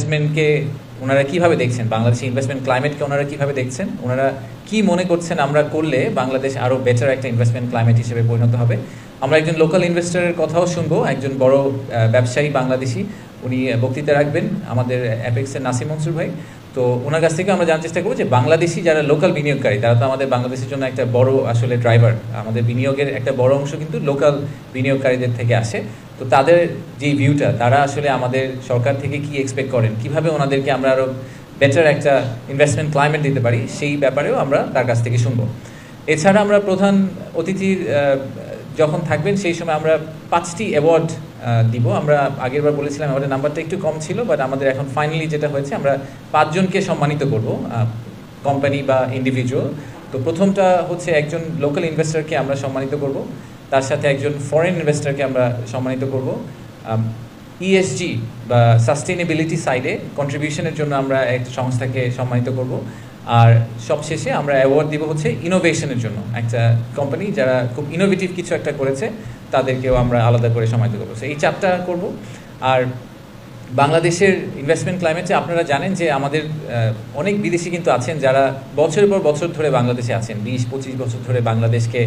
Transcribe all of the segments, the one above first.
ইনভেস্টমেন্টকে ওনারা কিভাবে দেখছেন, বাংলাদেশি ইনভেস্টমেন্ট ক্লাইমেটকে ওনারা কিভাবে দেখছেন, ওনারা কি মনে করছেন আমরা করলে বাংলাদেশ আরও বেটার একটা ইনভেস্টমেন্ট ক্লাইমেট হিসেবে পরিণত হবে। আমরা একজন লোকাল ইনভেস্টরের কথাও শুনবো, একজন বড় ব্যবসায়ী বাংলাদেশি, উনি বক্তৃতা রাখবেন, আমাদের অ্যাপেক্সের নাসিম মনসুর ভাই। তো ওনার কাছ থেকে আমরা জানার চেষ্টা করবো যে বাংলাদেশি যারা লোকাল বিনিয়োগকারী, তারা তো আমাদের বাংলাদেশের জন্য একটা বড় আসলে ড্রাইভার, আমাদের বিনিয়োগের একটা বড় অংশ কিন্তু লোকাল বিনিয়োগকারীদের থেকে আসে। তো তাদের যে ভিউটা, তারা আসলে আমাদের সরকার থেকে কি এক্সপেক্ট করেন, কিভাবে ওনাদেরকে আমরা আরও বেটার একটা ইনভেস্টমেন্ট ক্লাইমেট দিতে পারি, সেই ব্যাপারেও আমরা তার কাছ থেকে শুনবো। এছাড়া আমরা প্রধান অতিথির যখন থাকবেন সেই সময় আমরা 5টি অ্যাওয়ার্ড দিব। আমরা আগেরবার বলেছিলাম আমাদের নাম্বারটা একটু কম ছিল, বাট আমাদের এখন ফাইনালি যেটা হয়েছে, আমরা 5 জনকে সম্মানিত করব, কোম্পানি বা ইন্ডিভিজুয়াল। তো প্রথমটা হচ্ছে একজন লোকাল ইনভেস্টরকে আমরা সম্মানিত করব, তার সাথে একজন ফরেন ইনভেস্টরকে আমরা সম্মানিত করব। ইএসজি বা সাস্টেইনেবিলিটি সাইডে কন্ট্রিবিউশনের জন্য আমরা একটা সংস্থাকে সম্মানিত করব। আর সবশেষে আমরা অ্যাওয়ার্ড দিব হচ্ছে ইনোভেশনের জন্য, একটা কোম্পানি যারা খুব ইনোভেটিভ কিছু একটা করেছে তাদেরকেও আমরা আলাদা করে সম্মানিত করবো। এই 4টা করব। আর বাংলাদেশের ইনভেস্টমেন্ট ক্লাইমেটে আপনারা জানেন যে আমাদের অনেক বিদেশি কিন্তু আছেন যারা বছরের পর বছর ধরে বাংলাদেশে আছেন, 20-25 বছর ধরে বাংলাদেশকে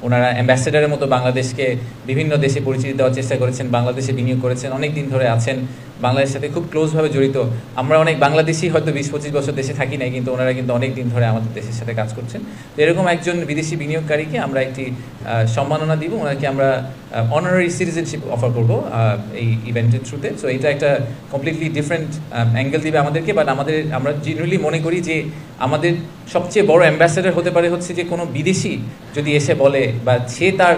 ওনারা অ্যাম্বাসেডারের মতো বাংলাদেশকে বিভিন্ন দেশে পরিচিতি দেওয়ার চেষ্টা করেছেন, বাংলাদেশে বিনিয়োগ করেছেন, অনেক দিন ধরে আছেন, বাংলাদেশের সাথে খুব ক্লোজভাবে জড়িত। আমরা অনেক বাংলাদেশি হয়তো 20-25 বছর দেশে থাকি নাই, কিন্তু ওনারা কিন্তু অনেক দিন ধরে আমাদের দেশের সাথে কাজ করছেন। তো এরকম একজন বিদেশি বিনিয়োগকারীকে আমরা একটি সম্মাননা দিব, ওনাকে আমরা অনারারি সিটিজেনশিপ অফার করব এই ইভেন্টের থ্রুতে। সো এটা একটা কমপ্লিটলি ডিফারেন্ট অ্যাঙ্গেল দিবে আমাদেরকে, বাট আমরা জেনারেলি মনে করি যে আমাদের সবচেয়ে বড় অ্যাম্বাসেডার হতে পারে হচ্ছে যে কোনো বিদেশি যদি এসে বলে বা সে তার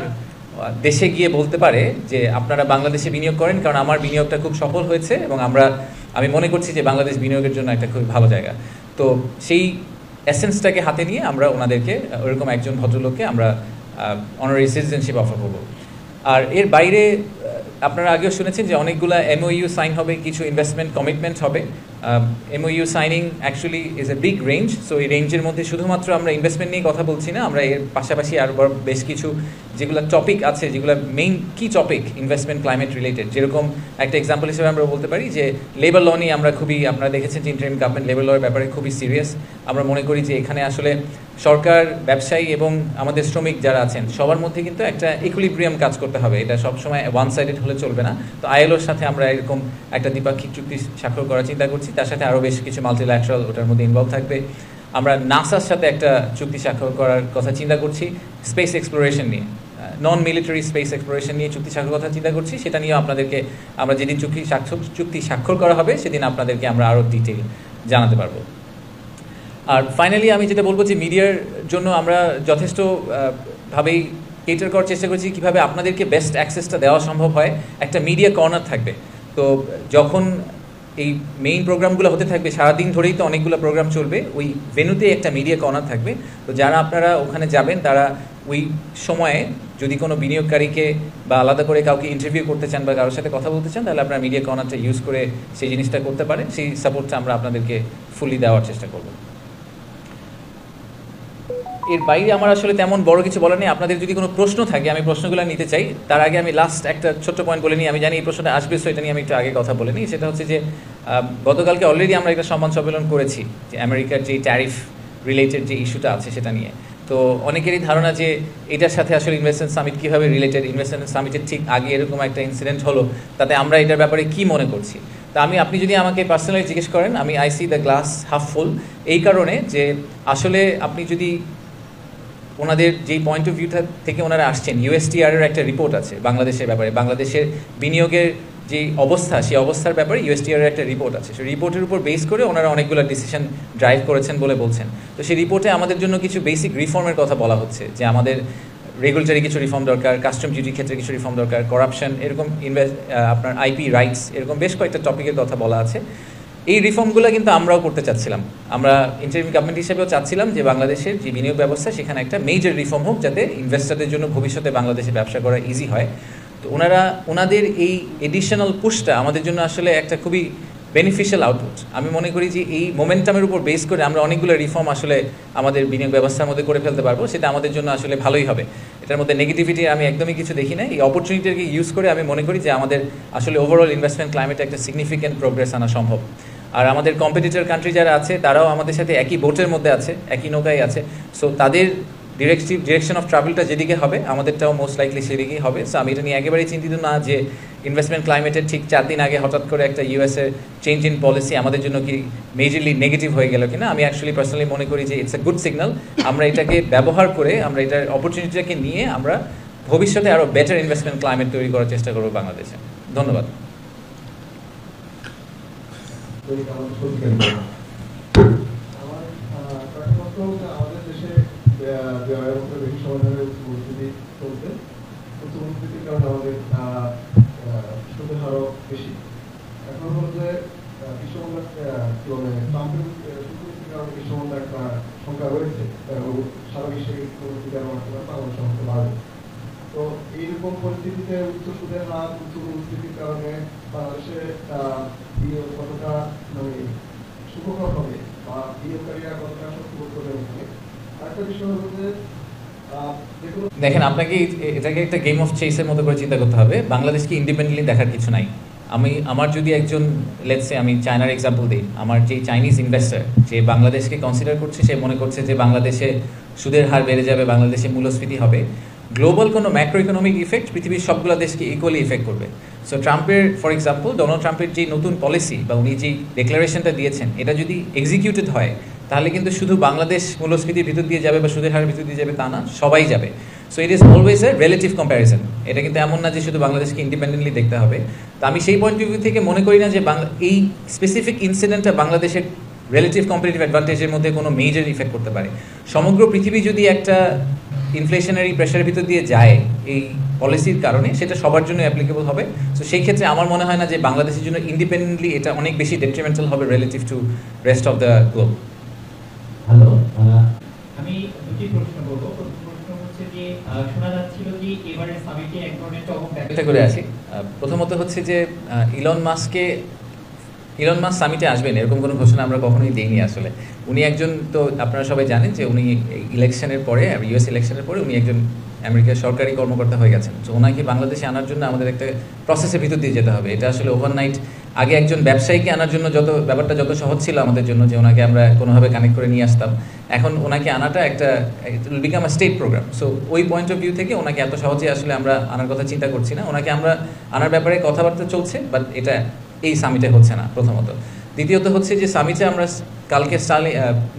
দেশে গিয়ে বলতে পারে যে আপনারা বাংলাদেশে বিনিয়োগ করেন, কারণ আমার বিনিয়োগটা খুব সফল হয়েছে এবং আমি মনে করছি যে বাংলাদেশ বিনিয়োগের জন্য একটা খুব ভালো জায়গা। তো সেই এসেন্সটাকে হাতে নিয়ে আমরা ওনাদেরকে, ওরকম একজন ভদ্রলোককে আমরা অনারারি সিটিজেনশিপ অফার করব। আর এর বাইরে আপনারা আগেও শুনেছেন যে অনেকগুলো MOU সাইন হবে, কিছু ইনভেস্টমেন্ট কমিটমেন্ট হবে। MOU signing actually is a big range. So এই রেঞ্জের মধ্যে শুধুমাত্র আমরা ইনভেস্টমেন্ট নিয়ে কথা বলছি না, আমরা এর পাশাপাশি আরও বেশ কিছু যেগুলো টপিক আছে, যেগুলো মেইন কি টপিক ইনভেস্টমেন্ট ক্লাইমেট রিলেটেড, যেরকম একটা এক্সাম্পল হিসেবে আমরা বলতে পারি যে লেবার ল নিয়ে আমরা আপনারা দেখেছেন যে ইন্টারিম গভর্নমেন্ট লেবার লর ব্যাপারে খুবই সিরিয়াস। আমরা মনে করি যে এখানে আসলে সরকার, ব্যবসায়ী এবং আমাদের শ্রমিক যারা আছেন সবার মধ্যে কিন্তু একটা ইকুইলিব্রিয়াম কাজ করতে হবে, এটা সবসময় ওয়ান সাইডেড হলে চলবে না। তো ILOর সাথে আমরা এরকম একটা দ্বিপাক্ষিক চুক্তি স্বাক্ষর করার চিন্তা করছি, তার সাথে আরও বেশ কিছু মাল্টিল্যাটারাল ওটার মধ্যে ইনভলভ থাকবে। আমরা নাসার সাথে একটা চুক্তি স্বাক্ষর করার কথা চিন্তা করছি, স্পেস এক্সপ্লোরেশন নিয়ে, নন মিলিটারি স্পেস এক্সপ্লোরেশন নিয়ে চুক্তি স্বাক্ষর কথা চিন্তা করছি। সেটা নিয়ে আপনাদেরকে আমরা যেদিন চুক্তি স্বাক্ষর করা হবে সেদিন আপনাদেরকে আমরা আরও ডিটেইল জানাতে পারবো। আর ফাইনালি আমি যেটা বলবো যে মিডিয়ার জন্য আমরা যথেষ্টভাবেই কেটার করার চেষ্টা করছি কীভাবে আপনাদেরকে বেস্ট অ্যাক্সেসটা দেওয়া সম্ভব হয়। একটা মিডিয়া কর্নার থাকবে, তো যখন এই মেইন প্রোগ্রামগুলো হতে থাকবে সারাদিন ধরেই তো অনেকগুলো প্রোগ্রাম চলবে, ওই ভেন্যুতে একটা মিডিয়া কর্নার থাকবে। তো যারা আপনারা ওখানে যাবেন তারা ওই সময়ে যদি কোনো বিনিয়োগকারীকে বা আলাদা করে কাউকে ইন্টারভিউ করতে চান বা কারোর সাথে কথা বলতে চান, তাহলে আপনারা মিডিয়া কর্নারটা ইউজ করে সেই জিনিসটা করতে পারেন। সেই সাপোর্টটা আমরা আপনাদেরকে ফুলি দেওয়ার চেষ্টা করব। এর বাইরে আমার আসলে তেমন বড় কিছু বলার নেই। আপনাদের যদি কোনো প্রশ্ন থাকে আমি প্রশ্নগুলো নিতে চাই। তার আগে আমি লাস্ট একটা ছোট্ট পয়েন্ট বলে নিই, আমি জানি এই প্রশ্নটা আসবে, সো এটা নিয়ে আমি একটু আগে কথা বলে নিই। সেটা হচ্ছে যে গতকালকে অলরেডি আমরা একটা সংবাদ সম্মেলন করেছি যে আমেরিকার যে ট্যারিফ রিলেটেড যে ইস্যুটা আছে সেটা নিয়ে। তো অনেকেরই ধারণা যে এটার সাথে আসলে ইনভেস্টমেন্ট সামিট কীভাবে রিলেটেড, ইনভেস্টমেন্ট সামিটের ঠিক আগে এরকম একটা ইনসিডেন্ট হলো, তাতে আমরা এটার ব্যাপারে কী মনে করছি। তা আপনি যদি আমাকে পার্সোনালি জিজ্ঞেস করেন, আমি I C the glass half ফুল, এই কারণে যে আসলে আপনি যদি ওনাদের যেই পয়েন্ট অফ ভিউ থেকে ওনারা আসছেন, USTR-এর একটা রিপোর্ট আছে বাংলাদেশের ব্যাপারে, বাংলাদেশের বিনিয়োগের যে অবস্থা, সেই অবস্থার ব্যাপারে USTR-এর একটা রিপোর্ট আছে। সেই রিপোর্টের উপর বেস করে ওনারা অনেকগুলো ডিসিশন ড্রাইভ করেছেন বলে বলছেন। তো সেই রিপোর্টে আমাদের জন্য কিছু বেসিক রিফর্মের কথা বলা হচ্ছে, যে আমাদের রেগুলেটরি কিছু রিফর্ম দরকার, কাস্টম ডিউটির ক্ষেত্রে কিছু রিফর্ম দরকার, করাপশন, এরকম আপনার IP রাইটস, এরকম বেশ কয়েকটা টপিকের কথা বলা আছে। এই রিফর্মগুলো কিন্তু আমরাও করতে চাচ্ছিলাম, আমরা ইন্টারিম গভর্নমেন্ট হিসেবেও চাচ্ছিলাম যে বাংলাদেশের যে বিনিয়োগ ব্যবস্থা সেখানে একটা মেজর রিফর্ম হোক, যাতে ইনভেস্টারদের জন্য ভবিষ্যতে বাংলাদেশে ব্যবসা করা ইজি হয়। তো ওনাদের এই এডিশনাল পুশটা আমাদের জন্য আসলে একটা খুবই বেনিফিশিয়াল আউটপুট। আমি মনে করি যে এই মোমেন্টামের উপর বেস করে আমরা অনেকগুলো রিফর্ম আসলে আমাদের বিনিয়োগ ব্যবস্থার মধ্যে করে ফেলতে পারবো, সেটা আমাদের জন্য আসলে ভালোই হবে। এটার মধ্যে নেগেটিভিটি আমি একদমই কিছু দেখি না। এই অপরচুনিটিকে ইউজ করে আমি মনে করি যে আমাদের আসলে ওভারঅল ইনভেস্টমেন্ট ক্লাইমেটে একটা সিগনিফিক্যান্ট প্রোগ্রেস আনা সম্ভব। আর আমাদের কম্পিটিটর কান্ট্রি যারা আছে তারাও আমাদের সাথে একই বোটের মধ্যে আছে, একই নৌকায় আছে। সো তাদের ডিরেকশন অফ ট্রাভেলটা যেদিকে হবে আমাদেরটাও মোস্ট লাইকলি সেদিকেই হবে। সো আমি এটা নিয়ে একেবারেই চিন্তিত না যে ইনভেস্টমেন্ট ক্লাইমেটের ঠিক 4 দিন আগে হঠাৎ করে একটা ইউএসএ চেঞ্জ ইন পলিসি আমাদের জন্য কি মেজরলি নেগেটিভ হয়ে গেল কিনা। আমি অ্যাকচুয়ালি পার্সোনালি মনে করি যে ইটস এ গুড সিগন্যাল। আমরা এটাকে ব্যবহার করে, আমরা এটার অপরচুনিটিটাকে নিয়ে আমরা ভবিষ্যতে আরও বেটার ইনভেস্টমেন্ট ক্লাইমেট তৈরি করার চেষ্টা করবো বাংলাদেশে। ধন্যবাদ। আমাদের দেশে বেশি সমাধানের পরিস্থিতি চলছে, পরিস্থিতির কারণে আমাদের সুদের হারও বেশি। এখন হলো যে বিশ্বমন্দার ট্রাম্পের কারণে বিশ্বমন্দার একটা সংখ্যা রয়েছে, সারা বিশ্বে বাংলাদেশের মধ্যে বাড়বে। তো এইরকম পরিস্থিতিতে উচ্চ সুদের হার, উচ্চ পরিস্থিতির কারণে বাংলাদেশে কতটা মানে সুখকর হবে বা বিনিয়োগকারীরা কতটা সক্ষম করবে। আরেকটা বিষয় হলো যে দেখেন, আপনাকে এটাকে একটা গেম অফ চেসের মতো করে চিন্তা করতে হবে। বাংলাদেশকে ইন্ডিপেন্ডেন্টলি দেখার কিছু নাই। আমার যদি একজন লেটসে আমি চায়নার এক্সাম্পল দিই, আমার যে চাইনিজ ইনভেস্টার যে বাংলাদেশকে কনসিডার করছে, সে মনে করছে যে বাংলাদেশে সুদের হার বেড়ে যাবে, বাংলাদেশে মূল্যস্ফীতি হবে। গ্লোবাল কোনো ম্যাক্রো ইকোনমিক ইফেক্ট পৃথিবীর সবগুলো দেশকে ইকুয়ালি ইফেক্ট করবে। সো ট্রাম্পের ফর এক্সাম্পল, ডোনাল্ড ট্রাম্পের যে নতুন পলিসি বা উনি যেই ডিক্লারেশনটা দিয়েছেন, এটা যদি এক্সিকিউটেড হয় তাহলে কিন্তু শুধু বাংলাদেশ মূল্যস্ফীতির ভিতর দিয়ে যাবে বা সুদের হারের ভিতর দিয়ে যাবে তা না, সবাই যাবে। So it is always a relative comparison. এটা কিন্তু এমন না যে শুধু বাংলাদেশকে ইন্ডিপেন্ডেন্টলি দেখতে হবে। তো আমি সেই পয়েন্ট অফ ভিউ থেকে মনে করি না যে এই স্পেসিফিক ইনসিডেন্টটা বাংলাদেশের রিলেটিভ কম্পিটিটিভ অ্যাডভান্টেজের মধ্যে কোনো মেজর ইফেক্ট করতে পারে। সমগ্র পৃথিবী যদি একটা ইনফ্লেশনারি প্রেশারের ভিতর দিয়ে যায় এই পলিসির কারণে, সেটা সবার জন্য অ্যাপ্লিকেবল হবে। সো সেই ক্ষেত্রে আমার মনে হয় না যে বাংলাদেশের জন্য ইন্ডিপেন্ডেন্টলি এটা অনেক বেশি ডেট্রিমেন্টাল হবে relative to rest of the globe. Hello, আমি দুটি প্রশ্ন করব। প্রথম প্রশ্ন হচ্ছে যে শোনা যাচ্ছিল যে এবারে সামিটে এক ধরনের চমক একটা করে আসি। প্রথমত হচ্ছে যে ইলন মাস্ক সামিটে আসবেন এরকম কোনো ঘোষণা আমরা কখনোই দিইনি। আসলে উনি একজন, তো আপনারা সবাই জানেন যে উনি ইলেকশনের পরে, ইউএস ইলেকশনের পরে উনি একজন আমেরিকার সরকারি কর্মকর্তা হয়ে গেছেন। তো ওনাকে বাংলাদেশে আনার জন্য আমাদের একটা প্রসেসের ভিতর দিয়ে যেতে হবে। এটা আসলে ওভারনাইট, আগে একজন ব্যবসায়ীকে আনার জন্য ব্যাপারটা যত সহজ ছিল আমাদের জন্য যে ওনাকে আমরা কোনোভাবে কানেক্ট করে নিয়ে আসতাম, এখন ওনাকে আনাটা একটা become a state program. So ওই পয়েন্ট অফ ভিউ থেকে ওনাকে এত সহজে আসলে আমরা আনার কথা চিন্তা করছি না। ওনাকে আমরা আনার ব্যাপারে কথাবার্তা চলছে, বাট এটা এই সামিটে হচ্ছে না প্রথমত। দ্বিতীয়ত হচ্ছে যে সামিটে আমরা কালকে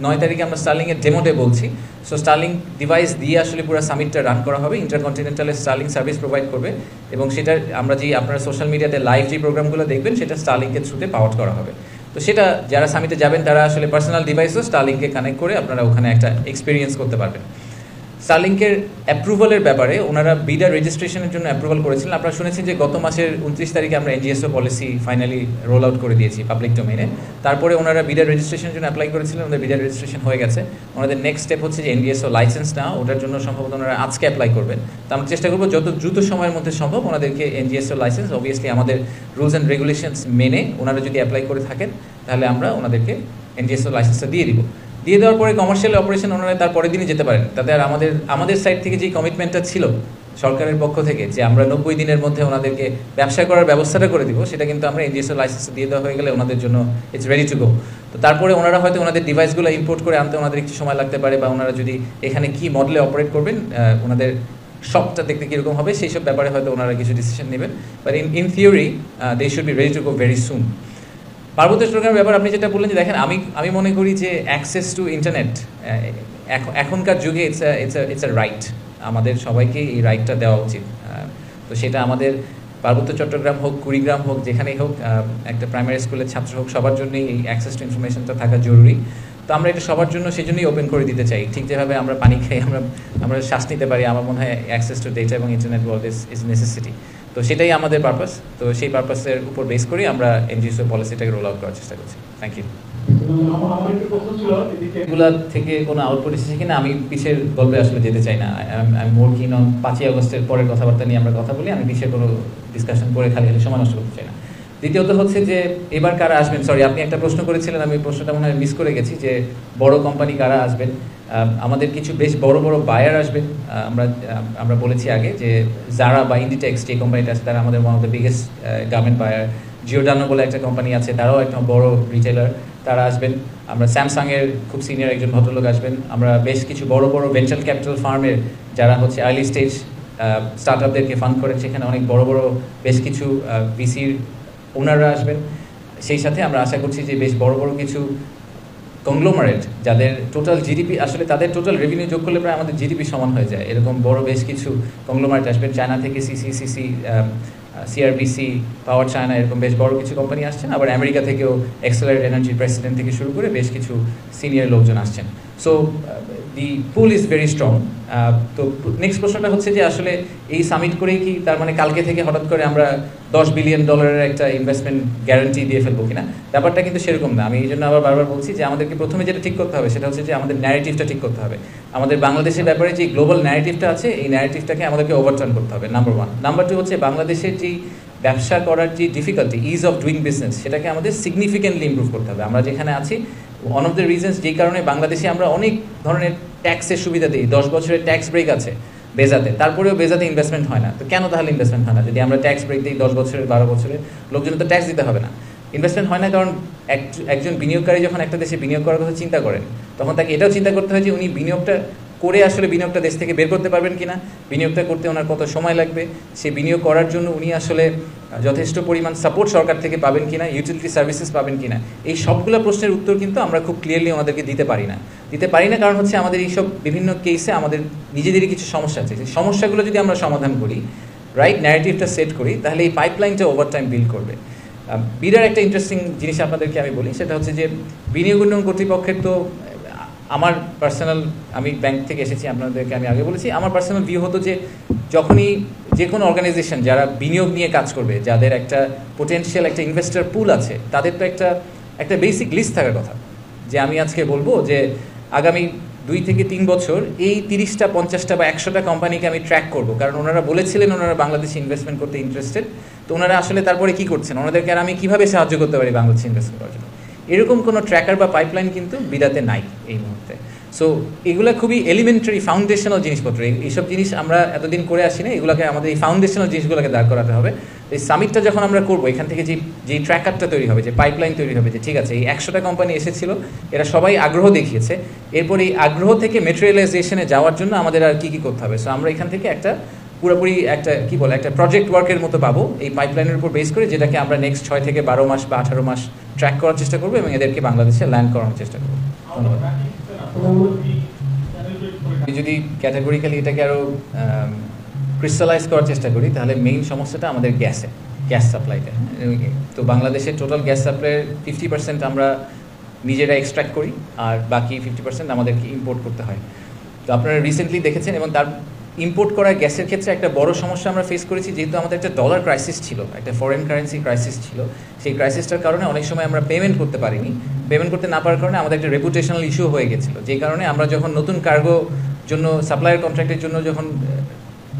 9 তারিখে আমরা স্টার্লিংয়ের ডেমো ডে বলছি। সো স্টার্লিং ডিভাইস দিয়ে আসলে পুরো সামিটটা রান করা হবে। ইন্টারকন্টিনেন্টালের স্টার্লিং সার্ভিস প্রোভাইড করবে এবং সেটা আমরা আপনারা সোশ্যাল মিডিয়াতে লাইভ যে প্রোগ্রামগুলো দেখবেন সেটা স্টার্লিংকের থ্রুতে পাওয়ার করা হবে। তো সেটা যারা সামিটে যাবেন তারা আসলে পার্সোনাল ডিভাইসও স্টার্লিংকে কানেক্ট করে আপনারা ওখানে একটা এক্সপিরিয়েন্স করতে পারবেন। স্টারলিংকের অ্যাপ্রুভালের ব্যাপারে ওনারা বিডার রেজিস্ট্রেশনের জন্য অ্যাপ্রুভাল করেছিলেন। আপনারা শুনেছেন যে গত মাসের 29 তারিখে আমরা এনজিএসও পলিসি ফাইনালি রোল আউট করে দিয়েছি পাবলিক ডোমেইনে। তারপরে ওনারা বিডার রেজিস্ট্রেশনের জন্য অ্যাপ্লাই করেছিলেন, ওদের বিডার রেজিস্ট্রেশন হয়ে গেছে। ওনাদের নেক্সট স্টেপ হচ্ছে যে এনডিএসও লাইসেন্স নেওয়া, ওটার জন্য সম্ভবত ওনারা আজকে অ্যাপ্লাই করবেন। তো আমরা চেষ্টা করবো যত দ্রুত সময়ের মধ্যে সম্ভব ওনাদেরকে এনজিএসও লাইসেন্স, অবভিয়াসলি আমাদের রুলস অ্যান্ড রেগুলেশনস মেনে ওনারা যদি অ্যাপ্লাই করে থাকেন তাহলে আমরা ওনাদেরকে এনজিএসও লাইসেন্সটা দিয়ে দিব। দিয়ে দেওয়ার পরে কমার্শিয়াল অপারেশন ওনারা তার পরের দিনই যেতে পারেন। তাতে আর আমাদের সাইড থেকে যেই কমিটমেন্টটা ছিল সরকারের পক্ষ থেকে যে আমরা 90 দিনের মধ্যে ওনাদেরকে ব্যবসা করার ব্যবস্থাটা করে দিব, সেটা কিন্তু আমরা এনজিএসও লাইসেন্স দিয়ে দেওয়া হয়ে গেলে ওনাদের জন্য ইটস রেডি টু গো। তো তারপরে ওনারা হয়তো ওনাদের ডিভাইসগুলো ইম্পোর্ট করে আনতে ওনাদের একটু সময় লাগতে পারে, বা ওনারা যদি এখানে কি মডেলে অপারেট করবেন, ওনাদের শপটা দেখতে কীরকম হবে সেই সব ব্যাপারে হয়তো ওনারা কিছু ডিসিশন নেবেন। But in theory they should be ready to go very soon. পার্বত্য চট্টগ্রামের ব্যাপার আপনি যেটা বললেন যে দেখেন, আমি মনে করি যে অ্যাক্সেস টু ইন্টারনেট এখনকার যুগে ইটস আ রাইট। আমাদের সবাইকে এই রাইটটা দেওয়া উচিত। তো সেটা আমাদের পার্বত্য চট্টগ্রাম হোক, কুড়িগ্রাম হোক, যেখানেই হোক, একটা প্রাইমারি স্কুলের ছাত্র হোক, সবার জন্যই এই অ্যাক্সেস টু ইনফরমেশনটা থাকা জরুরি। তো আমরা এটা সবার জন্য সেই জন্যই ওপেন করে দিতে চাই। ঠিক যেভাবে আমরা পানি খাই, আমরা শ্বাস নিতে পারি, আমার মনে হয় অ্যাক্সেস টু ডেটা এবং ইন্টারনেট ওয়ার্ল্ড ইজ নেসেসিটি। তো সেটাই আমাদের পারপাস। তো সেই পারপাসের উপর বেস করে আমরা এনজিএসও পলিসিটাকে রোল আউট করার চেষ্টা করছি। Thank you. এগুলা থেকে কোনো আউটপুট এসেছে কিনা আমি পিছের গল্পে আসলে যেতে চাই না। আমি মোর কিন অন 5ই আগস্টের পরের কথাবার্তা নিয়ে আমরা কথা বলি। আমি পিছের কোনো ডিসকাশন করে খালি সময় নষ্ট করতে চাই না। দ্বিতীয়ত হচ্ছে যে এবার কারা আসবেন, সরি আপনি একটা প্রশ্ন করেছিলেন, আমি প্রশ্নটা মনে হয় মিস করে গেছি, যে বড় কোম্পানি কারা আসবেন। আমাদের কিছু বেশ বড় বড় বায়ার আসবেন। আমরা বলেছি আগে যে যারা বা ইন্ডিটেক্স যে কোম্পানিটা আছে তারা আমাদের one of the biggest garment buyer. Giordano বলে একটা কোম্পানি আছে, তারাও একটা বড় রিটেলার, তারা আসবেন। আমরা স্যামসাংয়ের খুব সিনিয়র একজন ভদ্রলোক আসবেন। আমরা বেশ কিছু বড় বড় ভেঞ্চার ক্যাপিটাল ফার্মের যারা হচ্ছে আর্লি স্টেজ স্টার্টআপদেরকে ফান্ড করেন, সেখানে অনেক বড় বড় বেশ কিছু ভিসির ওনাররা আসবেন। সেই সাথে আমরা আশা করছি যে বেশ বড় বড় কিছু কংগ্লোমারেট যাদের টোটাল জিডিপি আসলে তাদের টোটাল রেভিনিউ যোগ করলে প্রায় আমাদের জিডিপি সমান হয়ে যায়, এরকম বড় বেশ কিছু কংগ্লোমারেট আসবেন। চায়না থেকে সিসিসিসি, সিআরবিসি, পাওয়ার চায়না, এরকম বেশ বড় কিছু কোম্পানি আসছেন। আবার আমেরিকা থেকেও এক্সেলারেট এনার্জির প্রেসিডেন্ট থেকে শুরু করে বেশ কিছু সিনিয়র লোকজন আসছেন। So the pool is very strong. তো নেক্সট প্রশ্নটা হচ্ছে যে আসলে এই সামিট করেই কি তার মানে কালকে থেকে হঠাৎ করে আমরা $10 বিলিয়ন একটা ইনভেস্টমেন্ট গ্যারান্টি দিয়ে ফেলবো কিনা? ব্যাপারটা কিন্তু সেরকম না। আমি এই জন্য আবার বারবার বলছি যে আমাদেরকে প্রথমে যেটা ঠিক করতে হবে সেটা হচ্ছে যে আমাদের ন্যারেটিভটা ঠিক করতে হবে। আমাদের বাংলাদেশের ব্যাপারে যে গ্লোবাল ন্যারেটিভটা আছে, এই ন্যারেটিভটাকে আমাদেরকে ওভারটার্ন করতে হবে, নাম্বার 1। নাম্বার 2 হচ্ছে বাংলাদেশের যেই ব্যবসা করার যে difficulty, is of doing business, সেটাকে আমাদের সিগনিফিকেন্টলি ইমপ্রুভ করতে হবে। আমরা যেখানে আছি, ওয়ান অফ দ্য রিজনস যেই কারণে বাংলাদেশে আমরা অনেক ধরনের ট্যাক্সের সুবিধা দিই, 10 বছরের ট্যাক্স ব্রেক আছে বেজাতে, তারপরেও বেজাতে ইনভেস্টমেন্ট হয় না। তো কেন তাহলে ইনভেস্টমেন্ট হয় না? যদি আমরা ট্যাক্স ব্রেক দিই 10 বছরের, 12 বছরের, লোকজন তো ট্যাক্স দিতে হবে না। ইনভেস্টমেন্ট হয় না কারণ একজন বিনিয়োগকারী যখন একটা দেশে বিনিয়োগ করার কথা চিন্তা করেন, তখন তাকে এটাও চিন্তা করতে হয় যে উনি বিনিয়োগটা করে আসলে বিনিয়োগটা দেশ থেকে বের করতে পারবেন কিনা, বিনিয়োগটা করতে ওনার কত সময় লাগবে, সে বিনিয়োগ করার জন্য উনি আসলে যথেষ্ট পরিমাণ সাপোর্ট সরকার থেকে পাবেন কিনা, ইউটিলিটি সার্ভিসেস পাবেন কিনা, এই সবগুলো প্রশ্নের উত্তর কিন্তু আমরা খুব ক্লিয়ারলি ওনাদেরকে দিতে পারি না। কারণ হচ্ছে আমাদের এইসব বিভিন্ন কেসে আমাদের নিজেদেরই কিছু সমস্যা আছে। সেই সমস্যাগুলো যদি আমরা সমাধান করি, রাইট ন্যারেটিভটা সেট করি, তাহলে এই পাইপলাইনটা ওভার টাইম বিল্ড করবে। বিরাট একটা ইন্টারেস্টিং জিনিস আপনাদেরকে আমি বলি, সেটা হচ্ছে যে বিনিয়োগ উন্নয়ন কর্তৃপক্ষের তো আমার পার্সোনাল, আমি ব্যাংক থেকে এসেছি, আপনাদেরকে আমি আগে বলেছি, আমার পার্সোনাল ভিউ হতো যে যখনই যে কোনো অর্গানাইজেশন যারা বিনিয়োগ নিয়ে কাজ করবে, যাদের একটা পোটেনশিয়াল একটা ইনভেস্টর পুল আছে, তাদের তো একটা বেসিক লিস্ট থাকার কথা, যে আমি আজকে বলবো যে আগামী 2 থেকে 3 বছর এই 30টা, 50টা বা 100টা কোম্পানিকে আমি ট্র্যাক করবো, কারণ ওনারা বলেছিলেন ওনারা বাংলাদেশে ইনভেস্টমেন্ট করতে ইন্টারেস্টেড। তো ওনারা আসলে তারপরে কী করছেন, ওনাদেরকে আর আমি কীভাবে সাহায্য করতে পারি বাংলাদেশে ইনভেস্টমেন্ট করার জন্য, এরকম কোনো ট্র্যাকার বা পাইপলাইন কিন্তু বিদাতে নাই এই মুহূর্তে। সো এগুলো খুবই এলিমেন্টারি ফাউন্ডেশনাল জিনিসপত্র, এইসব জিনিস আমরা এতদিন করে আসি না, এগুলোকে আমাদের এই ফাউন্ডেশনাল জিনিসগুলোকে দাঁড় করাতে হবে। এই সামিটটা যখন আমরা করবো, এখান থেকে যে ট্র্যাকারটা তৈরি হবে, যে পাইপলাইন তৈরি হবে, যে ঠিক আছে এই 100টা কোম্পানি এসেছিল, এরা সবাই আগ্রহ দেখিয়েছে, এরপর এই আগ্রহ থেকে মেটেরিয়ালাইজেশনে যাওয়ার জন্য আমাদের আর কী করতে হবে। সো আমরা এখান থেকে একটা পুরোপুরি একটা প্রজেক্ট ওয়ার্কের মতো পাবো এই পাইপলাইনের উপর বেস করে, যেটাকে আমরা নেক্সট 6 থেকে 12 মাস বা 18 মাস ট্র্যাক করার চেষ্টা করবো এবং এদেরকে বাংলাদেশে ল্যান্ড করানোর চেষ্টা করবো। ধন্যবাদ। যদি ক্যাটাগরিক্যালি এটাকে আরও ক্রিস্টালাইজ করার চেষ্টা করি, তাহলে মেইন সমস্যাটা আমাদের গ্যাস সাপ্লাইটা। তো বাংলাদেশের টোটাল গ্যাস সাপ্লাইয়ের 50% আমরা নিজেরা এক্সট্র্যাক্ট করি, আর বাকি 50% আমাদেরকে ইম্পোর্ট করতে হয়। তো আপনারা রিসেন্টলি দেখেছেন, এবং তার ইম্পোর্ট করা গ্যাসের ক্ষেত্রে একটা বড় সমস্যা আমরা ফেস করেছি, যেহেতু আমাদের একটা ডলার ক্রাইসিস ছিল, একটা ফরেন কারেন্সি ক্রাইসিস ছিল। সেই ক্রাইসিসটার কারণে অনেক সময় আমরা পেমেন্ট করতে পারিনি। পেমেন্ট করতে না পারার কারণে আমাদের একটা রেপুটেশনাল ইস্যু হয়ে গেছিলো, যে কারণে আমরা যখন নতুন কার্গো জন্য, সাপ্লায়ার কন্ট্রাক্টের জন্য যখন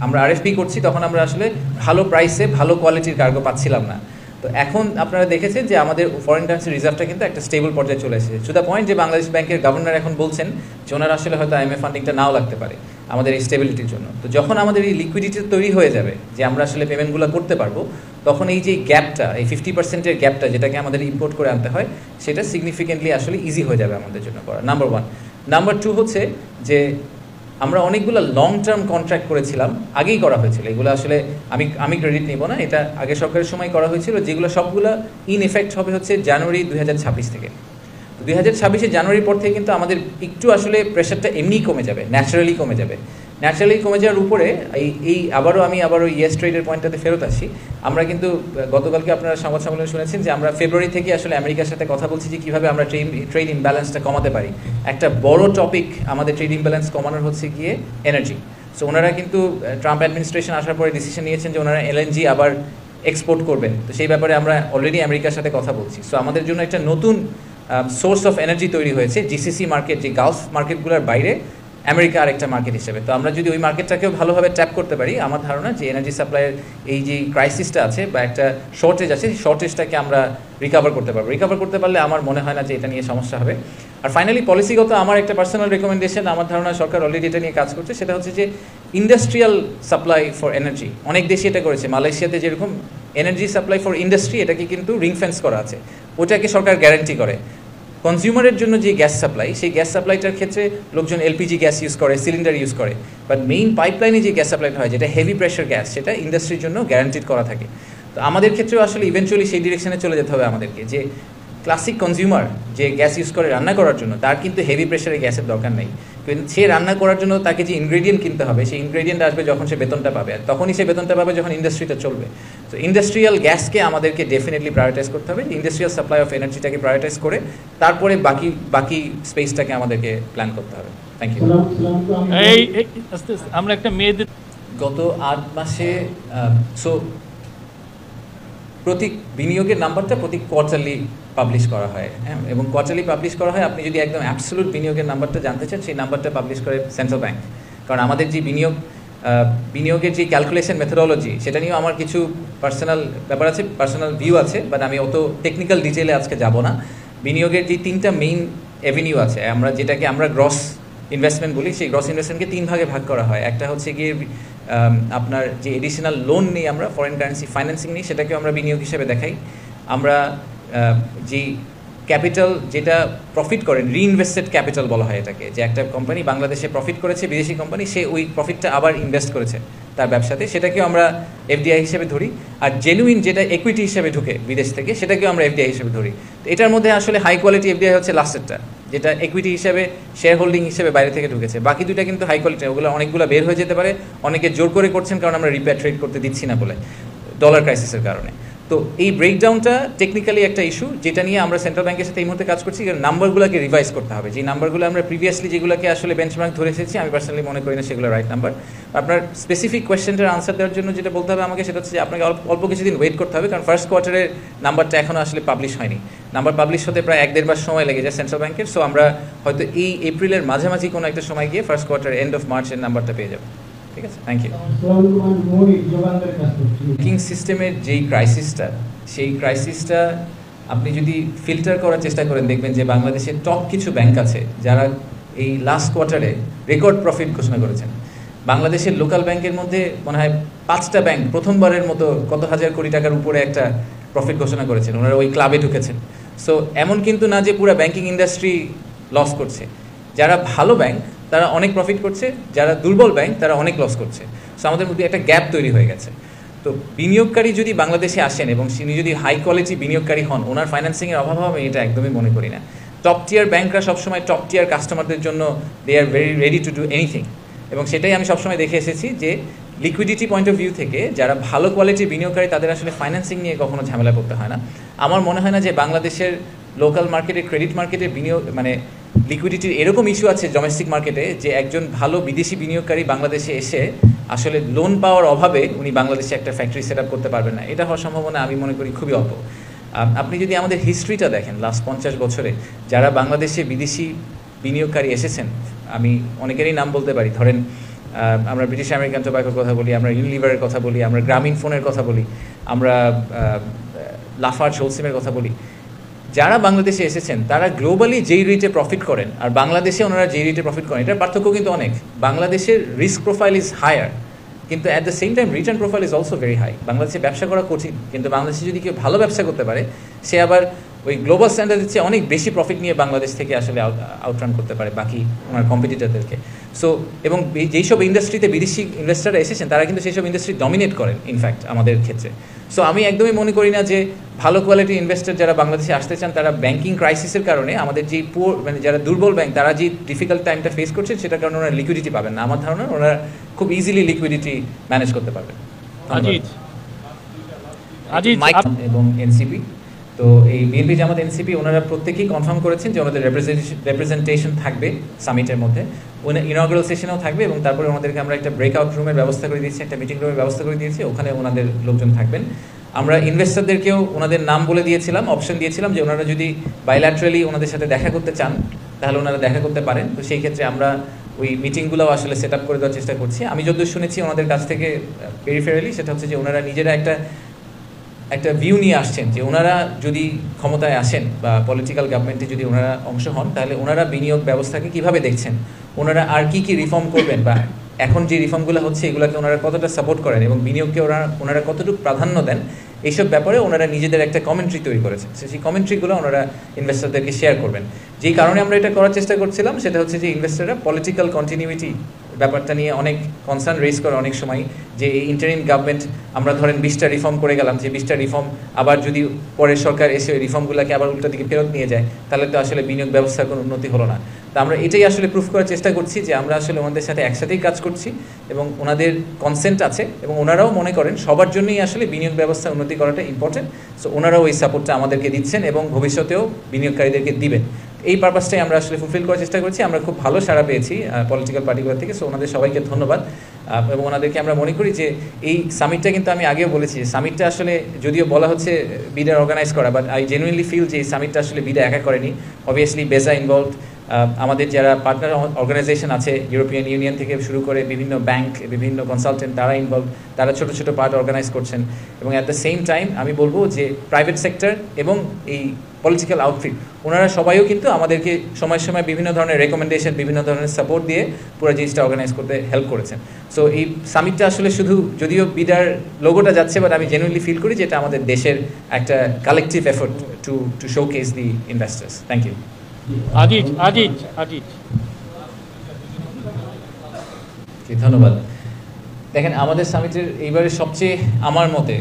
আমরা আরএফপি করছি, তখন আমরা আসলে ভালো প্রাইসে ভালো কোয়ালিটির কার্গো পাচ্ছিলাম না। তো এখন আপনারা দেখেছেন যে আমাদের ফরেন কারেন্সি রিজার্ভটা কিন্তু একটা স্টেবল পর্যায়ে চলে এসেছে, টু দ্য পয়েন্ট যে বাংলাদেশ ব্যাংকের গভর্নর এখন বলছেন যে ওনারা আসলে হয়তো আইএমএফ ফান্ডিংটা নাও লাগতে পারে আমাদের এই স্টেবিলিটির জন্য। তো যখন আমাদের এই লিকুইডিটি তৈরি হয়ে যাবে, যে আমরা আসলে পেমেন্টগুলো করতে পারবো, তখন এই যে গ্যাপটা, এই 50%-এর গ্যাপটা যেটাকে আমাদের ইম্পোর্ট করে আনতে হয়, সেটা সিগনিফিকেন্টলি আসলে ইজি হয়ে যাবে আমাদের জন্য করা, নাম্বার 1। নাম্বার 2 হচ্ছে যে আমরা অনেকগুলো লং টার্ম কন্ট্রাক্ট করেছিলাম, আগেই করা হয়েছিল। এগুলো আসলে আমি ক্রেডিট নেব না, এটা আগে সরকারের সময় করা হয়েছিল, যেগুলো সবগুলো ইন এফেক্ট হবে হচ্ছে জানুয়ারি 2026 থেকে। তো 2026 জানুয়ারির পর থেকে কিন্তু আমাদের একটু আসলে প্রেশারটা এমনিই কমে যাবে, ন্যাচারালি কমে যাওয়ার উপরে আমি আবারও ইয়েস ট্রেডের পয়েন্টটাতে ফেরত আসি। আমরা কিন্তু গতকালকে আপনারা সংবাদ সম্মেলনে শুনেছেন যে আমরা ফেব্রুয়ারি থেকে আসলে আমেরিকার সাথে কথা বলছি যে কীভাবে আমরা ট্রেড ইমব্যালেন্সটা কমাতে পারি। একটা বড় টপিক আমাদের ট্রেড ইমব্যালেন্স কমানোর হচ্ছে গিয়ে এনার্জি। সো ওনারা কিন্তু ট্রাম্প অ্যাডমিনিস্ট্রেশন আসার পরে ডিসিশন নিয়েছেন যে ওনারা এলএনজি আবার এক্সপোর্ট করবেন। তো সেই ব্যাপারে আমরা অলরেডি আমেরিকার সাথে কথা বলছি। সো আমাদের জন্য একটা নতুন সোর্স অফ এনার্জি তৈরি হয়েছে, জিসিসি মার্কেট, যে গালফ মার্কেটগুলোর বাইরে আমেরিকা আরেকটা মার্কেট হিসেবে। তো আমরা যদি ওই মার্কেটটাকেও ভালোভাবে ট্যাপ করতে পারি, আমার ধারণা যে এনার্জি সাপ্লাইয়ের এই যে ক্রাইসিসটা আছে বা একটা শর্টেজ আছে, সেই শর্টেজটাকে আমরা রিকভার করতে পারবো। রিকভার করতে পারলে আমার মনে হয় না যে এটা নিয়ে সমস্যা হবে। আর ফাইনালি পলিসিগত আমার একটা পার্সোনাল রেকমেন্ডেশন, আমার ধারণা সরকার অলরেডি এটা নিয়ে কাজ করছে, সেটা হচ্ছে যে ইন্ডাস্ট্রিয়াল সাপ্লাই ফর এনার্জি। অনেক দেশই এটা করেছে, মালয়েশিয়াতে যেরকম এনার্জি সাপ্লাই ফর ইন্ডাস্ট্রি এটাকে কিন্তু রিং ফেন্স করা আছে, ওটাকে সরকার গ্যারান্টি করে। কনজিউমারের জন্য যে গ্যাস সাপ্লাই, সেই গ্যাস সাপ্লাইটার ক্ষেত্রে লোকজন এলপিজি গ্যাস ইউজ করে, সিলিন্ডার ইউজ করে, বাট মেইন পাইপলাইনে যে গ্যাস সাপ্লাইটা হয় যেটা হেভি প্রেশার গ্যাস, সেটা ইন্ডাস্ট্রির জন্য গ্যারান্টিড করা থাকে। তো আমাদের ক্ষেত্রেও আসলে ইভেনচুয়ালি সেই ডিরেকশনে চলে যেতে হবে আমাদেরকে, যে ক্লাসিক কনজিউমার যে গ্যাস ইউজ করে রান্না করার জন্য, তার কিন্তু হেভি প্রেশারে গ্যাসের দরকার নেই, কিন্তু সে রান্না করার জন্য তাকে যে ইনগ্রেডিয়েন্ট কিনতে হবে, সেই ইনগ্রেডিয়েন্ট আসবে যখন সে বেতনটা পাবে, আর তখনই সে বেতনটা পাবে যখন ইন্ডাস্ট্রিটা চলবে। তো ইন্ডাস্ট্রিয়াল গ্যাসকে আমাদেরকে ডেফিনেটলি প্রায়োরিটাইজ করতে হবে, ইন্ডাস্ট্রিয়াল সাপ্লাই অফ এনার্জিটাকে প্রায়োরিটাইজ করে তারপরে বাকি স্পেসটাকে আমাদেরকে প্ল্যান করতে হবে। Thank you. আস্তে আস্তে আমরা একটা মেয়েদের গত 8 মাসে প্রতি বিনিয়োগের নাম্বারটা প্রতি কোয়ার্টারলি পাবলিশ করা হয়, হ্যাঁ, এবং কোয়ার্টারলি পাবলিশ করা হয়। আপনি যদি একদম অ্যাবসলিউট বিনিয়োগের নাম্বারটা জানতে চান, সেই নাম্বারটা পাবলিশ করে সেন্ট্রাল ব্যাংক। কারণ আমাদের যে বিনিয়োগের যে ক্যালকুলেশন মেথোডোলজি, সেটা নিয়েও আমার কিছু পার্সোনাল ব্যাপার আছে, পার্সোনাল ভিউ আছে, বাট আমি অত টেকনিক্যাল ডিটেলে আজকে যাব না। বিনিয়োগের যে 3টা মেইন অ্যাভিনিউ আছে, যেটাকে আমরা গ্রস ইনভেস্টমেন্ট বলি, সেই গ্রস ইনভেস্টমেন্টকে 3 ভাগে ভাগ করা হয়। একটা হচ্ছে গিয়ে আপনার যে এডিশনাল লোন নিই আমরা, ফরেন কারেন্সি ফাইন্যান্সিং নিই, সেটাকেও আমরা বিনিয়োগ হিসেবে দেখাই। আমরা যে ক্যাপিটাল যেটা প্রফিট করেন, রিইনভেস্টেড ক্যাপিটাল বলা হয় এটাকে, যে একটা কোম্পানি বাংলাদেশে প্রফিট করেছে, বিদেশি কোম্পানি, সে ওই প্রফিটটা আবার ইনভেস্ট করেছে তার ব্যবসাতে, সেটাকেও আমরা এফডিআই হিসেবে ধরি। আর জেনুইন যেটা ইকুইটি হিসেবে ঢুকে বিদেশ থেকে, সেটাকেও আমরা এফডিআই হিসেবে ধরি। তো এটার মধ্যে আসলে হাই কোয়ালিটি এফডিআই হচ্ছে লাস্টেরটা, যেটা ইকুইটি হিসেবে শেয়ার হোল্ডিং হিসেবে বাইরে থেকে ঢুকেছে। বাকি দুটা কিন্তু হাই কোয়ালিটি, ওগুলো অনেকগুলো বের হয়ে যেতে পারে, অনেকে জোর করে করছেন কারণ আমরা রিপ্যাট্রিয়েট করতে দিচ্ছি না বলে, ডলার ক্রাইসিসের কারণে। তো এই ব্রেকডাউনটা টেকনিক্যালি একটা ইস্যু, যেটা নিয়ে আমরা সেন্ট্রাল ব্যাংকের সাথে এই মুহূর্তে কাজ করছি। নাম্বারগুলোকে রিভাইজ করতে হবে, যে নাম্বারগুলো আমরা প্রিভিয়াসলি যেগুলোকে আসলে বেঞ্চমার্ক ধরে এসেছি, আমি পার্সোনালি মনে করি না সেগুলো রাইট নাম্বার। আপনার স্পেসিফিক কোয়েশ্চেনটার আনসার দেওয়ার জন্য যেটা বলতে হবে আমাকে, সেটা হচ্ছে যে আপনাকে অল্প কিছুদিন ওয়েট করতে হবে, কারণ ফার্স্ট কোয়ার্টারের নাম্বারটা এখনও আসলে পাবলিশ হয়নি। নাম্বার পাবলিশ হতে প্রায় 1-1.5 মাস সময় লেগে যায় সেন্ট্রাল ব্যাংকের। সো আমরা হয়তো এই এপ্রিলের মাঝামাঝি কোনো একটা সময় গিয়ে ফার্স্ট কোয়ার্টার এন্ড অফ মার্চের নাম্বারটা পেয়ে যাবো। ঠিক আছে, থ্যাংক ইউ। ব্যাংকিং সিস্টেমের যেই ক্রাইসিসটা, সেই ক্রাইসিসটা আপনি যদি ফিল্টার করার চেষ্টা করেন, দেখবেন যে বাংলাদেশের টপ কিছু ব্যাংক আছে যারা এই লাস্ট কোয়ার্টারে রেকর্ড প্রফিট ঘোষণা করেছেন। বাংলাদেশের লোকাল ব্যাংকের মধ্যে মনে হয় 5টা ব্যাংক প্রথমবারের মতো কত হাজার কোটি টাকার উপরে একটা প্রফিট ঘোষণা করেছেন, ওনারা ওই ক্লাবে ঢুকেছেন। সো এমন কিন্তু না যে পুরো ব্যাংকিং ইন্ডাস্ট্রি লস করছে। যারা ভালো ব্যাংক তারা অনেক প্রফিট করছে, যারা দুর্বল ব্যাংক তারা অনেক লস করছে। সো আমাদের মধ্যে একটা গ্যাপ তৈরি হয়ে গেছে। তো বিনিয়োগকারী যদি বাংলাদেশে আসেন এবং তিনি যদি হাই কোয়ালিটি বিনিয়োগকারী হন, ওনার ফাইন্যান্সিংয়ের অভাব হবে এটা একদমই মনে করি না। টপ টিয়ার ব্যাংকরা সবসময় টপ টিয়ার কাস্টমারদের জন্য they are very ready to do anything, এবং সেটাই আমি সবসময় দেখে এসেছি যে লিকুইডিটি পয়েন্ট অফ ভিউ থেকে যারা ভালো কোয়ালিটির বিনিয়োগকারী তাদের আসলে ফাইন্যান্সিং নিয়ে কখনো ঝামেলা করতে হয় না। আমার মনে হয় না যে বাংলাদেশের লোকাল মার্কেটে, ক্রেডিট মার্কেটে বিনিয়োগ লিকুইডিটির এরকম ইস্যু আছে ডোমেস্টিক মার্কেটে, যে একজন ভালো বিদেশি বিনিয়োগকারী বাংলাদেশে এসে আসলে লোন পাওয়ার অভাবে উনি বাংলাদেশে একটা ফ্যাক্টরি সেট আপ করতে পারবেন না। এটা হওয়ার সম্ভাবনা আমি মনে করি খুবই অল্প। আপনি যদি আমাদের হিস্ট্রিটা দেখেন, লাস্ট 50 বছরে যারা বাংলাদেশে বিদেশি বিনিয়োগকারী এসেছেন, আমি অনেকেরই নাম বলতে পারি। ধরেন আমরা ব্রিটিশ আমেরিকান টোব্যাকোর কথা বলি, আমরা ইউনিলিভারের কথা বলি, আমরা গ্রামীণ ফোনের কথা বলি, আমরা লাফার্জ হোলসিমের কথা বলি। যারা বাংলাদেশে এসেছেন তারা গ্লোবালি যেই রেটে প্রফিট করেন আর বাংলাদেশে ওনারা যেই রেটে প্রফিট করেন, এটার পার্থক্য কিন্তু অনেক। বাংলাদেশের রিস্ক প্রোফাইল ইজ হায়ার, কিন্তু at the same time return profile is also very high. বাংলাদেশে ব্যবসা করা কঠিন, কিন্তু বাংলাদেশে যদি কেউ ভালো ব্যবসা করতে পারে, সে আবার ওই গ্লোবাল স্ট্যান্ডার্ডের চেয়ে অনেক বেশি প্রফিট নিয়ে বাংলাদেশ থেকে আসলে আউটরান করতে পারে বাকি ওনার কম্পিটিটরদেরকে। সো এবং যেইসব ইন্ডাস্ট্রিতে বিদেশি ইনভেস্টাররা এসেছেন তারা কিন্তু সেই সব ইন্ডাস্ট্রি ডমিনেট করেন ইনফ্যাক্ট আমাদের ক্ষেত্রে। সো আমি একদমই মনে করি না যে ভালো কোয়ালিটির ইনভেস্টর যারা বাংলাদেশে আসতে চান তারা ব্যাংকিং ক্রাইসিসের কারণে, আমাদের যে যারা দুর্বল ব্যাংক তারা যে ডিফিকাল্ট টাইমটা ফেস করছে সেটার কারণে ওনারা লিকুইডিটি পাবেন না। আমার ধারণা ওনারা খুব ইজিলি লিকুইডিটি ম্যানেজ করতে পারবেন। এবং এনসিপি, তো এই বিএনপি জামাত এনসিপি ওনারা প্রত্যেকেই কনফার্ম করেছেন যে ওনাদের রিপ্রেজেন্টেশন থাকবে সামিটের মধ্যে, ইনঅগ্রাল সেশনেও থাকবে, এবং তারপরে ওনাদেরকে আমরা একটা ব্রেকআউট রুমের ব্যবস্থা করে দিয়েছি, একটা মিটিং রুমের ব্যবস্থা করে দিয়েছি, ওখানে ওনাদের লোকজন থাকবেন। আমরা ইনভেস্টরদেরকেও ওনাদের নাম বলে দিয়েছিলাম, অপশন দিয়েছিলাম যে ওনারা যদি বাইল্যাটারালি ওনাদের সাথে দেখা করতে চান তাহলে ওনারা দেখা করতে পারেন। তো সেই ক্ষেত্রে আমরা ওই মিটিংগুলোও আসলে সেট আপ করে দেওয়ার চেষ্টা করছি। আমি যতদূর শুনেছি ওনাদের কাছ থেকে পেরিফেরালি, সেটা হচ্ছে যে ওনারা নিজেরা একটা ভিউ নিয়ে আসছেন যে ওনারা যদি ক্ষমতায় আসেন বা পলিটিক্যাল গভর্নমেন্টে যদি ওনারা অংশ হন, তাহলে ওনারা বিনিয়োগ ব্যবস্থাকে কিভাবে দেখছেন, ওনারা আর কি রিফর্ম করবেন বা এখন যে রিফর্মগুলো হচ্ছে এগুলোকে ওনারা কতটা সাপোর্ট করেন এবং বিনিয়োগকে ওনারা কতটুকু প্রাধান্য দেন, এইসব ব্যাপারে ওনারা নিজেদের একটা কমেন্ট্রি তৈরি করেছেন। সেই কমেন্ট্রিগুলো ওনারা ইনভেস্টরদেরকে শেয়ার করবেন। যেই কারণে আমরা এটা করার চেষ্টা করছিলাম সেটা হচ্ছে যে ইনভেস্টররা পলিটিক্যাল কন্টিনিউইটি ব্যাপারটা নিয়ে অনেক কনসার্ন রেজ করে অনেক সময়, যে এই ইন্টারিম গভর্নমেন্ট আমরা ধরেন 20টা রিফর্ম করে গেলাম, যে 20টা রিফর্ম আবার যদি পরের সরকার এসে ওই রিফর্মগুলোকে আবার উল্টো দিকে ফেরত নিয়ে যায়, তাহলে তো আসলে বিনিয়োগ ব্যবস্থার কোনো উন্নতি হলো না। তো আমরা এটাই আসলে প্রুফ করার চেষ্টা করছি যে আমরা আসলে ওনাদের সাথে একসাথেই কাজ করছি এবং ওনাদের কনসেন্ট আছে এবং ওনারাও মনে করেন সবার জন্যই আসলে বিনিয়োগ ব্যবস্থা উন্নতি করাটা ইম্পর্টেন্ট। সো ওনারাও এই সাপোর্টটা আমাদেরকে দিচ্ছেন এবং ভবিষ্যতেও বিনিয়োগকারীদেরকে দিবেন। এই পারপাসটাই আমরা আসলে ফুলফিল করার চেষ্টা করছি। আমরা খুব ভালো সাড়া পেয়েছি পলিটিক্যাল পার্টিগুলো থেকে। সো ওনাদের সবাইকে ধন্যবাদ এবং ওনাদেরকে আমরা মনে করি যে এই সামিটটা কিন্তু আমি আগেও বলেছি, সামিটটা আসলে যদিও বলা হচ্ছে বিডা অর্গানাইজ করা, বাট আই জেনুইনলি ফিল যে এই সামিটটা আসলে বিডা একা করেনি। অবভিয়াসলি বেজা ইনভলভড, আমাদের যারা পার্টনার অর্গানাইজেশন আছে ইউরোপিয়ান ইউনিয়ন থেকে শুরু করে বিভিন্ন ব্যাংক, বিভিন্ন কনসালটেন্ট, তারা ইনভলভ, তারা ছোটো ছোটো পার্ট অর্গানাইজ করছেন। এবং অ্যাট দ্য সেম টাইম আমি বলবো যে প্রাইভেট সেক্টর এবং এই পলিটিক্যাল আউটফিট ওনারা সবাইও কিন্তু আমাদেরকে সময় সময় বিভিন্ন ধরনের রেকমেন্ডেশন, বিভিন্ন ধরনের সাপোর্ট দিয়ে পুরো জিনিসটা অর্গানাইজ করতে হেল্প করেছেন। সো এই সামিটটা আসলে শুধু যদিও বিডার লোগোটা যাচ্ছে, বাট আমি জেনুইনলি ফিল করি যে এটা আমাদের দেশের একটা collective effort to showcase the investors. Thank you. Aziz ধন্যবাদ। দেখেন, আমাদের সামিটের এইবারে সবচেয়ে আমার মতে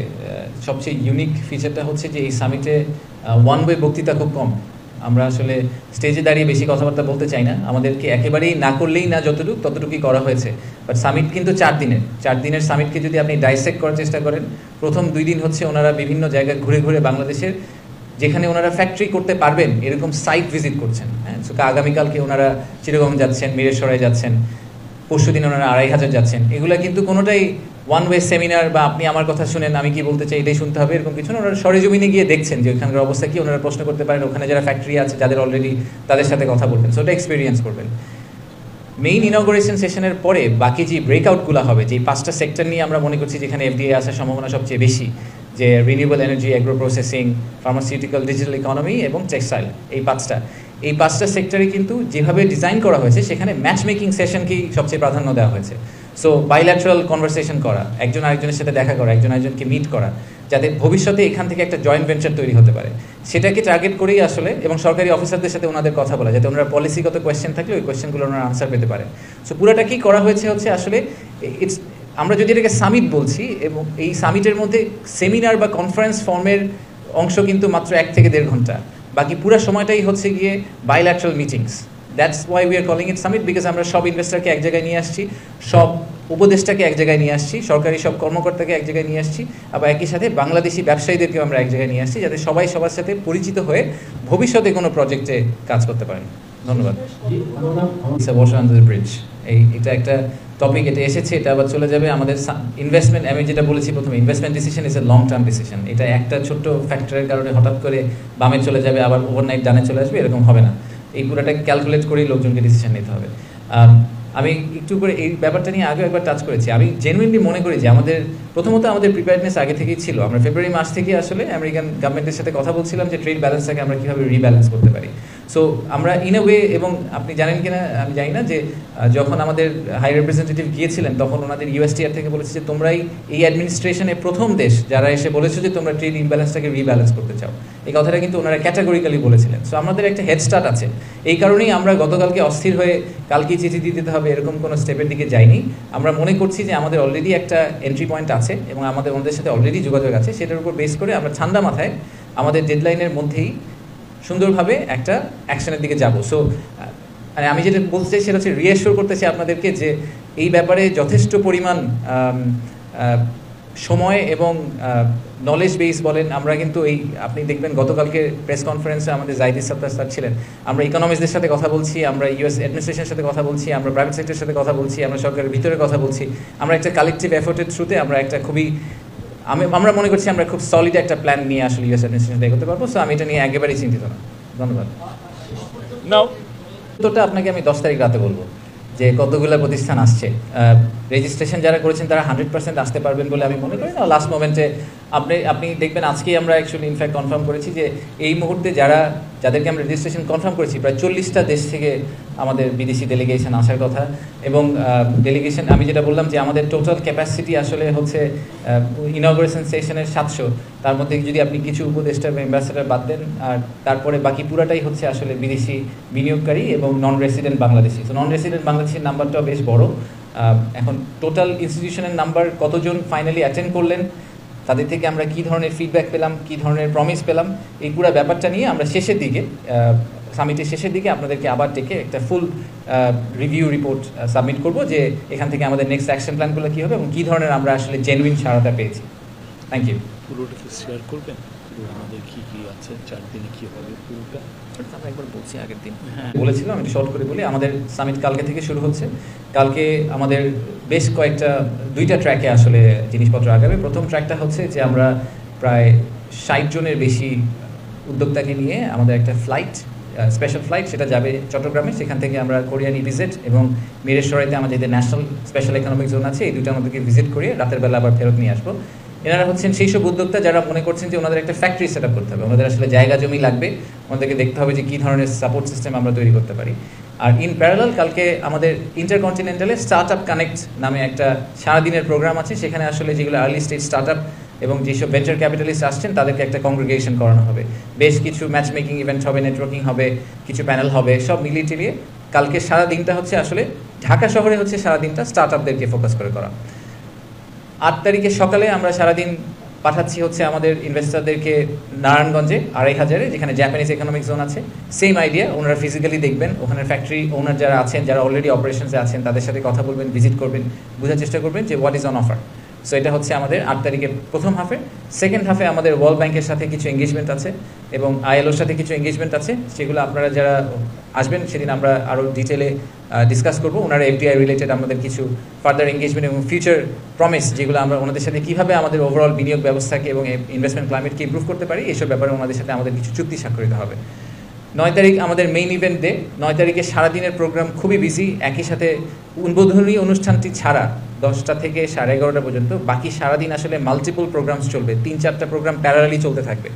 সবচেয়ে ইউনিক ফিচারটা হচ্ছে যে এই সামিটে ওয়ান ওয়ে বক্তৃতা খুব কম। আমরা আসলে স্টেজে দাঁড়িয়ে বেশি কথাবার্তা বলতে চাই না, আমাদেরকে একেবারেই না করলেই না ততটুকুই করা হয়েছে। বাট সামিট কিন্তু 4 দিনের সামিটকে যদি আপনি ডাইসেক্ট করার চেষ্টা করেন, প্রথম 2 দিন হচ্ছে ওনারা বিভিন্ন জায়গায় ঘুরে ঘুরে বাংলাদেশের যেখানে ওনারা ফ্যাক্টরি করতে পারবেন এরকম সাইট ভিজিট করছেন। হ্যাঁ, সো আগামীকালকে ওনারা চিটাগং যাচ্ছেন, মিরসরাই যাচ্ছেন, পরশুদিন ওনারা 2500 যাচ্ছেন। এগুলো কিন্তু কোনোটাই ওয়ান ওয়ে সেমিনার বা আপনি আমার কথা শুনেন আমি কি বলতে চাই এটাই শুনতে হবে এরকম কিছু না। ওনারা সরেজমিনে গিয়ে দেখছেন যে ওখানকার অবস্থা কি, ওনারা প্রশ্ন করতে পারেন, ওখানে যারা ফ্যাক্টরি আছে যাদের অলরেডি, তাদের সাথে কথা বলবেন। সো ওটা এক্সপিরিয়েন্স করবেন। মেইন ইনঅগ্রেশন সেশনের পরে বাকি যে ব্রেকআউটগুলো হবে, যে 5টা সেক্টর নিয়ে আমরা মনে করছি যেখানে এফডিআই আসার সম্ভাবনা সবচেয়ে বেশি, যে renewable energy, agro processing, pharmaceutical, digital economy এবং টেক্সটাইল, এই 5টা সেক্টরে কিন্তু যেভাবে ডিজাইন করা হয়েছে সেখানে ম্যাচ মেকিং সেশনকেই সবচেয়ে প্রাধান্য দেওয়া হয়েছে। সো বাইল্যাটারাল কনভারসেশন করা, একজন আরেকজনের সাথে দেখা করা, একজন আরেকজনকে মিট করা, যাতে ভবিষ্যতে এখান থেকে একটা জয়েন্ট ভেঞ্চার তৈরি হতে পারে, সেটাকে টার্গেট করেই আসলে, এবং সরকারি অফিসারদের সাথে ওনাদের কথা বলা, যাতে ওনারা পলিসিগত কোয়েশ্চেন থাকলে ওই কোয়েশ্চেনগুলো ওনারা আনসার পেতে পারে। সো পুরোটা কি করা হয়েছে হচ্ছে আসলে আমরা যদি এটাকে সামিট বলছি, এবং এই সামিটের মধ্যে সেমিনার বা কনফারেন্স ফর্মের অংশ কিন্তু মাত্র 1 থেকে 1.5 ঘন্টা, বাকি পুরো সময়টাই হচ্ছে গিয়ে bilateral meetings. That's why we are calling it summit, because আমরা সব ইনভেস্টরকে এক জায়গায় নিয়ে আসছি, সব উপদেষ্টাকে এক জায়গায় নিয়ে আসছি, সরকারি সব কর্মকর্তাকে এক জায়গায় নিয়ে আসছি, আবার একই সাথে বাংলাদেশি ব্যবসায়ীদেরকেও আমরা এক জায়গায় নিয়ে আসছি, যাতে সবাই সবার সাথে পরিচিত হয়ে ভবিষ্যতে কোনো প্রজেক্টে কাজ করতে পারেন। ধন্যবাদ। ওয়াটার আন্ডার দ্য ব্রিজ, এটা একটা টপিক, এটা এসেছে, এটা আবার চলে যাবে। আমাদের ইনভেস্টমেন্ট, আমি যেটা বলেছি প্রথমে, investment decision is a long term decision. এটা একটা ছোট্ট ফ্যাক্টরের কারণে হঠাৎ করে বামে চলে যাবে, আবার ওভারনাইট ডানে চলে আসবে, এরকম হবে না। এই পুরোটাকে ক্যালকুলেট করেই লোকজনকে ডিসিশন নিতে হবে। আমি একটু করে এই ব্যাপারটা নিয়ে আগেও একবার টাচ করেছি। আমি জেনুইনলি মনে করি যে প্রথমত আমাদের প্রিপেয়ারনেস আগে থেকেই ছিল। আমরা ফেব্রুয়ারি মাস থেকে আসলে আমেরিকান গভর্নমেন্টের সাথে কথা বলছিলাম যে ট্রেড ব্যালেন্সটাকে আমরা কীভাবে রিব্যালেন্স করতে পারি। সো আমরা ইন এ ওয়ে, এবং আপনি জানেন কিনা আমি জানি না, যে যখন আমাদের হাই রিপ্রেজেন্টেটিভ গিয়েছিলেন তখন ওনাদের ইউএসটিআর থেকে বলেছে যে তোমরাই এই অ্যাডমিনিস্ট্রেশনের প্রথম দেশ যারা এসে বলেছো যে তোমরা ট্রেড ইমব্যালেন্সটাকে রিব্যালেন্স করতে চাও। এই কথাটা কিন্তু ওনারা ক্যাটাগরিক্যালি বলেছিলেন। সো আমাদের একটা হেড স্টার্ট আছে। এই কারণেই আমরা গতকালকে অস্থির হয়ে কালকে চিঠি দিতে হবে এরকম কোনো স্টেপের দিকে যাইনি। আমরা মনে করছি যে আমাদের অলরেডি একটা এন্ট্রি পয়েন্ট আছে এবং আমাদের ওনাদের সাথে অলরেডি যোগাযোগ আছে, সেটার উপর বেস করে আমরা ঠান্ডা মাথায় আমাদের ডেডলাইনের মধ্যেই সুন্দরভাবে একটা অ্যাকশনের দিকে যাব। সো আমি যেটা বলতে চাই সেটা হচ্ছে রিঅ্যাসিওর করতে চাই আপনাদেরকে যে এই ব্যাপারে যথেষ্ট পরিমাণ সময় এবং নলেজ বেস বলেন, আমরা কিন্তু আপনি দেখবেন গতকালকে প্রেস কনফারেন্সে আমাদের জাহিদ সাত্তার স্যার ছিলেন। আমরা ইকোনমিস্টদের সাথে কথা বলছি, আমরা ইউএস অ্যাডমিনিস্ট্রেশনের সাথে কথা বলছি, আমরা প্রাইভেট সেক্টরের সাথে কথা বলছি, আমরা সরকারের ভিতরে কথা বলছি। আমরা একটা কালেকটিভ এফোর্টের থ্রুতে আমরা একটা আমরা মনে করছি আমরা খুব সলিড একটা প্ল্যান নিয়ে আসলে ইউএস অ্যাডমিনিস্ট্রেশন করতে পারবো। সো আমি এটা নিয়ে একেবারেই চিন্তিত না। ধন্যবাদ। তোটা আপনাকে আমি 10 তারিখ রাতে বলবো যে কতগুলো প্রতিষ্ঠান আসছে। রেজিস্ট্রেশন যারা করেছেন তারা 100% আসতে পারবেন বলে আমি মনে করি না। লাস্ট মোমেন্টে আপনি দেখবেন আজকেই আমরা অ্যাকচুয়ালি ইনফ্যাক্ট কনফার্ম করেছি যে এই মুহূর্তে যাদেরকে আমরা রেজিস্ট্রেশন কনফার্ম করেছি প্রায় 40টা দেশ থেকে আমাদের বিদেশি ডেলিগেশন আসার কথা। এবং ডেলিগেশন আমি যেটা বললাম যে আমাদের টোটাল ক্যাপাসিটি আসলে হচ্ছে ইনঅগ্রেশন সেশনের 700, তার মধ্যে যদি আপনি কিছু উপদেষ্টা বা অ্যাম্বাসেডার বাদ দেন আর তারপরে বাকি পুরাটাই হচ্ছে আসলে বিদেশি বিনিয়োগকারী এবং নন রেসিডেন্ট বাংলাদেশি। তো নন রেসিডেন্ট বাংলাদেশের নাম্বারটাও বেশ বড়। এখন টোটাল ইনস্টিটিউশনের নাম্বার কতজন ফাইনালি অ্যাটেন্ড করলেন, তাদের থেকে আমরা কী ধরনের ফিডব্যাক পেলাম, কী ধরনের প্রমিস পেলাম, এই পুরো ব্যাপারটা নিয়ে আমরা শেষের দিকে সামিটের শেষের দিকে আপনাদেরকে আবার ডেকে একটা ফুল রিভিউ রিপোর্ট সাবমিট করব যে এখান থেকে আমাদের নেক্সট অ্যাকশন প্ল্যানগুলো কী হবে এবং কী ধরনের আমরা আসলে জেনুইন সাড়াটা পেয়েছি। Thank you. পুরোটা কি শেয়ার করবেন? পুরো আমাদের কি কি আছে, 4 দিনে কি হবে পুরোটা? আমরা একবার বলছি আগের দিন বলেছিলাম, আমি শর্ট করে বলি। আমাদের সামিট কালকে থেকে শুরু হচ্ছে। কালকে আমাদের বেশ দুইটা ট্র্যাকে আসলে জিনিসপত্র আগাবে। প্রথম ট্র্যাকটা হচ্ছে যে আমরা প্রায় 60 জনের বেশি উদ্যোক্তাকে নিয়ে আমাদের একটা স্পেশাল ফ্লাইট সেটা যাবে চট্টগ্রামে। সেখান থেকে আমরা কোরিয়ান ইভিজিট এবং মিরেশ্বরাইতে আমাদের যে ন্যাশনাল স্পেশাল ইকোনমিক জোন আছে এই দুটো আমাদেরকে ভিজিট করে রাতের বেলা আবার ফেরত নিয়ে আসবো। এনারা হচ্ছেন সেই সব উদ্যোক্তা যারা মনে করছেন যে ওনাদের একটা ফ্যাক্টরি সেট আপ করতে হবে, ওনাদের আসলে জায়গা জমি লাগবে, ওনাদেরকে দেখতে হবে যে কী ধরনের সাপোর্ট সিস্টেম আমরা তৈরি করতে পারি। আর ইন প্যারালাল কালকে আমাদের ইন্টারকন্টিনেন্টালে স্টার্ট আপ কানেক্ট নামে একটা সারাদিনের প্রোগ্রাম আছে। সেখানে আসলে যেগুলো আর্লি স্টেজ স্টার্ট আপ এবং যেসব ভেঞ্চার ক্যাপিটালিস্ট আসছেন তাদেরকে একটা কংগ্রিগেশন করানো হবে। বেশ কিছু ম্যাচ মেকিং ইভেন্ট হবে, নেটওয়ার্কিং হবে, কিছু প্যানেল হবে, সব মিলিয়ে টিলিয়ে কালকে সারা দিনটা হচ্ছে আসলে ঢাকা শহরে হচ্ছে সারাদিনটা স্টার্ট আপদেরকে ফোকাস করে করা। 8 তারিখে সকালে আমরা সারাদিন পাঠাচ্ছি হচ্ছে আমাদের ইনভেস্টারদেরকে নারায়ণগঞ্জে 2500, যেখানে জাপানিজ ইকোনমিক জোন আছে। সেম আইডিয়া, ওনারা ফিজিক্যালি দেখবেন, ওখানে ফ্যাক্টরি ওনার যারা আছেন, যারা অলরেডি অপারেশনসে আছেন তাদের সাথে কথা বলবেন, ভিজিট করবেন, বোঝার চেষ্টা করবেন যে what is on offer. So এটা হচ্ছে আমাদের 8 তারিখের প্রথম হাফে। সেকেন্ড হাফে আমাদের ওয়ার্ল্ড ব্যাংকের সাথে কিছু এঙ্গেজমেন্ট আছে এবং আইএলওর সাথে কিছু এঙ্গেজমেন্ট আছে। সেগুলো আপনারা যারা আসবেন সেদিন আমরা আরও ডিটেলে ডিসকাস করবো। ওনারা এফডিআই রিলেটেড আমাদের কিছু ফার্দার এঙ্গেজমেন্ট এবং ফিউচার প্রমিস যেগুলো আমরা ওনাদের সাথে কীভাবে আমাদের ওভারঅল বিনিয়োগ ব্যবস্থাকে এবং ইনভেস্টমেন্ট ক্লাইমেটকে ইমপ্রুভ করতে পারি এইসব ব্যাপারে ওনাদের সাথে আমাদের কিছু চুক্তি স্বাক্ষরিত হবে। 9 তারিখ আমাদের মেইন ইভেন্ট ডে। 9 তারিখে সারাদিনের প্রোগ্রাম খুবই বিজি। একই সাথে উদ্বোধনী অনুষ্ঠানটি ছাড়া 10টা থেকে 11:30 পর্যন্ত বাকি সারাদিন আসলে মাল্টিপল প্রোগ্রামস চলবে, 3-4টা প্রোগ্রাম প্যারালালি চলতে থাকবে।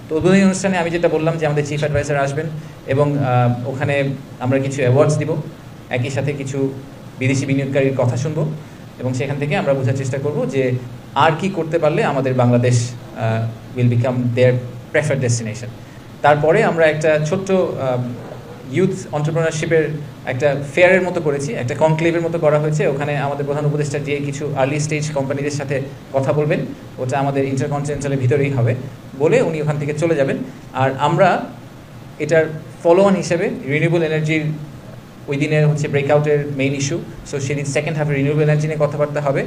তো উদ্বোধনী অনুষ্ঠানে আমি যেটা বললাম যে আমাদের চিফ অ্যাডভাইজার আসবেন এবং ওখানে আমরা কিছু অ্যাওয়ার্ডস দিব, একই সাথে কিছু বিদেশি বিনিয়োগকারীর কথা শুনবো এবং সেখান থেকে আমরা বোঝার চেষ্টা করব যে আর কি করতে পারলে আমাদের Bangladesh will become their preferred destination. তারপরে আমরা একটা ছোট্ট ইউথ এন্টারপ্রেনারশিপের একটা ফেয়ারের মতো করেছি, একটা কনক্লেভের মতো করা হয়েছে। ওখানে আমাদের প্রধান উপদেষ্টা যে কিছু আর্লি স্টেজ কোম্পানিদের সাথে কথা বলবেন, ওটা আমাদের ইন্টারকন্টিনেন্টালের ভিতরেই হবে, বলে উনি ওখান থেকে চলে যাবেন। আর আমরা এটার ফলো অন হিসেবে রিনিউয়েবল এনার্জির ওই দিনের হচ্ছে ব্রেকআউটের মেইন ইস্যু। সো সেদিন সেকেন্ড হাফে রিনিউয়েবল এনার্জি নিয়ে কথাবার্তা হবে,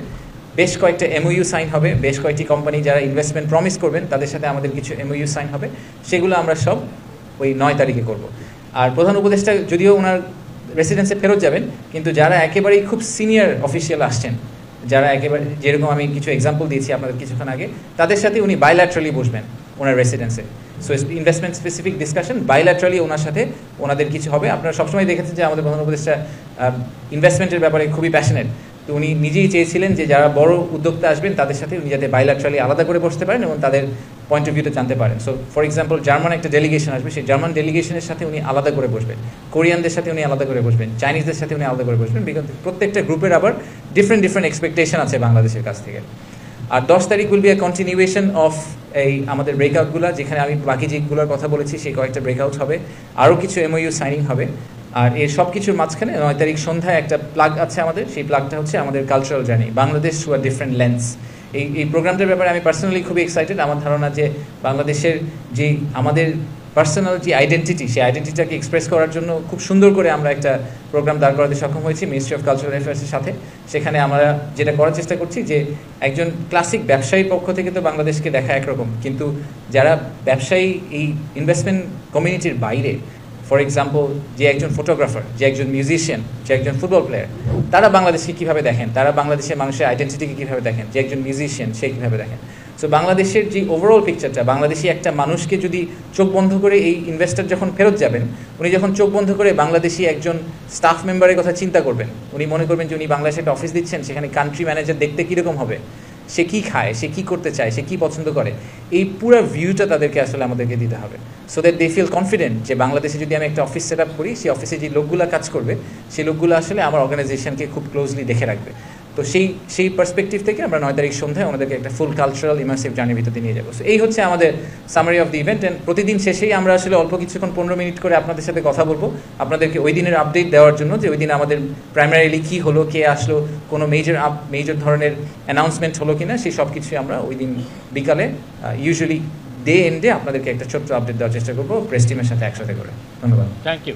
বেশ কয়েকটা এমওইউ সাইন হবে, বেশ কয়েকটি কোম্পানি যারা ইনভেস্টমেন্ট প্রমিস করবেন তাদের সাথে আমাদের কিছু এমওইউ সাইন হবে। সেগুলো আমরা সব ওই 9 তারিখে করব। আর প্রধান উপদেষ্টা যদিও ওনার রেসিডেন্সে ফেরত যাবেন, কিন্তু যারা একেবারেই খুব সিনিয়র অফিসিয়াল আসছেন, যারা একেবারে যেরকম আমি কিছু এক্সাম্পল দিয়েছি আপনাদের কিছুক্ষণ আগে, তাদের সাথে উনি বাইল্যাটারালি বসবেন ওনার রেসিডেন্সে। So investment specific discussion bilaterally ওনার সাথে ওনাদের কিছু হবে। আপনারা সবসময় দেখেছেন যে আমাদের প্রধান উপদেষ্টা ইনভেস্টমেন্টের ব্যাপারে খুবই প্যাশনেট। তো উনি নিজেই চেয়েছিলেন যে যারা বড় উদ্যোক্তা আসবেন তাদের সাথে উনি যাতে বাইল্যাটারালি আলাদা করে বসতে পারেন এবং তাদের পয়েন্ট অফ ভিউটা জানতে পারেন। সো ফর এক্সাম্পল জার্মান একটা ডেলিগেশন আসবে, সেই জার্মান ডেলিগেশনের সাথে উনি আলাদা করে বসবেন, কোরিয়ানদের সাথে উনি আলাদা করে বসবেন, চাইনিজদের সাথে উনি আলাদা করে বসবেন, বিকজ প্রত্যেকটা গ্রুপের আবার ডিফারেন্ট এক্সপেকটেশন আছে বাংলাদেশের কাছ থেকে। আর 10 তারিখ will B A continuation of এই আমাদের ব্রেকআউটগুলো, যেখানে আমি বাকি যেগুলোর কথা বলেছি সেই কয়েকটা ব্রেকআউট হবে, আরও কিছু এমওইউ সাইনিং হবে। আর এর সব কিছুর মাঝখানে 9 তারিখ সন্ধ্যায় একটা প্লাগ আছে আমাদের, সেই প্লাগটা হচ্ছে আমাদের cultural journey, Bangladesh through a different lens. এই প্রোগ্রামটার ব্যাপারে আমি পার্সোনালি খুবই এক্সাইটেড। আমার ধারণা যে বাংলাদেশের যে আমাদের পার্সোনাল যে আইডেন্টিটি, সেই আইডেন্টিটিটাকে এক্সপ্রেস করার জন্য খুব সুন্দর করে আমরা একটা প্রোগ্রাম দাঁড় করাতে সক্ষম হয়েছি মিনিস্ট্রি অফ কালচারাল অ্যাফেয়ার্সের সাথে। সেখানে আমরা যেটা করার চেষ্টা করছি যে একজন ক্লাসিক ব্যবসায়ীর পক্ষ থেকে তো বাংলাদেশকে দেখা একরকম, কিন্তু যারা ব্যবসায়ী এই ইনভেস্টমেন্ট কমিউনিটির বাইরে, ফর এক্সাম্পল যে একজন ফটোগ্রাফার, যে একজন মিউজিশিয়ান, যে একজন ফুটবল প্লেয়ার, তারা বাংলাদেশকে কীভাবে দেখেন, তারা বাংলাদেশের মানুষের আইডেন্টিটিকে কীভাবে দেখেন, যে একজন মিউজিশিয়ান সে কীভাবে দেখেন। সো বাংলাদেশের যে ওভারঅল পিকচারটা, বাংলাদেশি একটা মানুষকে যদি চোখ বন্ধ করে এই ইনভেস্টর যখন ফেরত যাবেন, উনি যখন চোখ বন্ধ করে বাংলাদেশি একজন স্টাফ মেম্বারের কথা চিন্তা করবেন, উনি মনে করবেন যে উনি বাংলাদেশে একটা অফিস দিচ্ছেন, সেখানে কান্ট্রি ম্যানেজার দেখতে কীরকম হবে, সে কী খায়, সে কী করতে চায়, সে কী পছন্দ করে, এই পুরো ভিউটা তাদেরকে আসলে আমাদেরকে দিতে হবে, so that they feel confident যে বাংলাদেশে যদি আমি একটা অফিস সেট আপ করি, সেই অফিসে যে লোকগুলো কাজ করবে সেই লোকগুলো আসলে আমার অর্গানাইজেশনকে খুব ক্লোজলি দেখে রাখবে। তো সেই পার্সপেক্টিভ থেকে আমরা 9 তারিখ সন্ধ্যায় ওনাদেরকে একটা ফুল কালচারাল ইমার্সিভ জার্নির ভিতরে নিয়ে যাবো। সো এই হচ্ছে আমাদের summary of the event. And প্রতিদিন শেষেই আমরা আসলে অল্প কিছুক্ষণ 15 মিনিট করে আপনাদের সাথে কথা বলবো, আপনাদেরকে ওই দিনের আপডেট দেওয়ার জন্য যে ওই দিন আমাদের প্রাইমারিলি কী হলো, কে আসলো, কোনো মেজর ধরনের অ্যানাউন্সমেন্ট হলো কিনা, সেই সব কিছুই আমরা ওই দিন বিকালে ইউজুয়ালি ডে এন্ডে আপনাদেরকে একটা ছোট্ট আপডেট দেওয়ার চেষ্টা করবো প্রেস টিমের সাথে একসাথে করে। ধন্যবাদ। Thank you.